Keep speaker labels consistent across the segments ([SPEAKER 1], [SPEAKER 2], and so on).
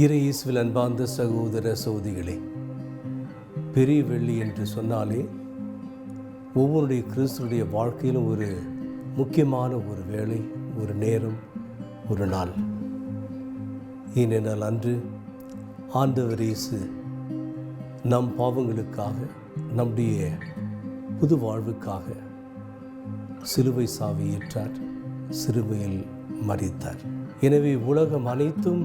[SPEAKER 1] இறை இயேசுவில் அன்பார்ந்த சகோதர சகோதரிகளே, பெரிய வெள்ளி என்று சொன்னாலே ஒவ்வொருடைய கிறிஸ்துடைய வாழ்க்கையிலும் ஒரு முக்கியமான ஒரு வேளை, ஒரு நேரம், ஒரு நாள். ஏனென்றால் அன்று ஆண்டவர் இயேசு நம் பாவங்களுக்காக, நம்முடைய புது வாழ்வுக்காக சிலுவை சாவை ஏற்றார், சிலுவையில் மரித்தார். எனவே உலகம் அனைத்தும்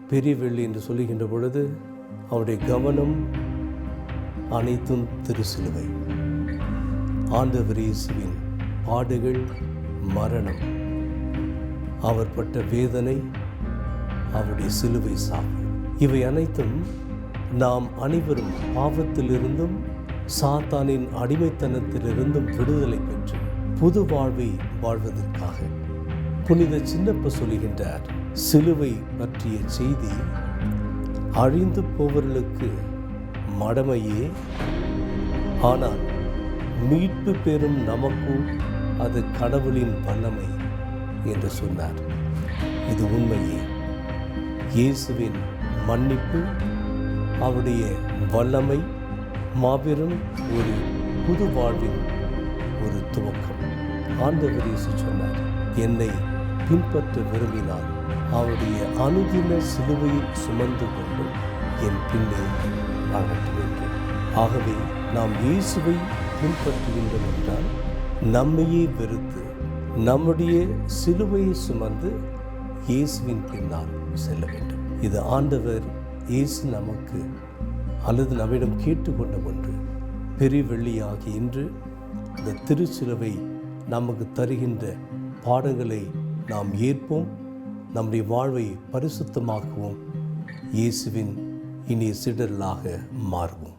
[SPEAKER 1] பெரிய வெள்ளி என்று சொல்லுகின்ற பொழுது அவருடைய கவனம் அனைத்தும் திருசிலுவை. ஆண்டவர் இயேசுவின் பாடுகள், மரணம், அவர் பட்ட வேதனை, அவருடைய சிலுவை சாவு, இவை அனைத்தும் நாம் அனைவரும் பாவத்திலிருந்தும் சாத்தானின் அடிமைத்தனத்திலிருந்தும் விடுதலை பெற்று புது வாழ்வை வாழ்வதற்காக. புனித சின்னப்ப சொல்லுகின்றார், சிலுவை பற்றிய செய்தி அழிந்து போவர்களுக்கு மடமையே, ஆனால் மீட்பு பெறும் நமக்கு அது கடவுளின் வல்லமை என்று சொன்னார். இது உண்மையே. இயேசுவின் மன்னிப்பு, அவருடைய வல்லமை, மாபெரும் ஒரு புது வாழ்வின் ஒரு துவக்கம். ஆண்டவர் இயேசு சொன்னார், என்னை பின்பற்ற விரும்பினால் அவருடைய அனுதின சிலுவையை சுமந்து கொண்டு என் பின்னே வாழட்டும் என்று. ஆகவே நாம் இயேசுவை பின்பற்றுகின்றோம் என்றால் நம்மையே வெறுத்து நம்முடைய சிலுவையை சுமந்து இயேசுவின் பின்னால் செல்ல வேண்டும். இது ஆண்டவர் இயேசு நமக்கு அல்லது நம்மிடம் கேட்டுக்கொண்ட ஒன்று. பெரிய வெள்ளியாகி இன்று இந்த திருச்சிலுவை நமக்கு தருகின்ற பாடங்களை நாம் ஏற்போம், நம்முடைய வாழ்வை பரிசுத்தமாக்குவோம், இயேசுவின் இனிய சீடர்களாக மாறுவோம்.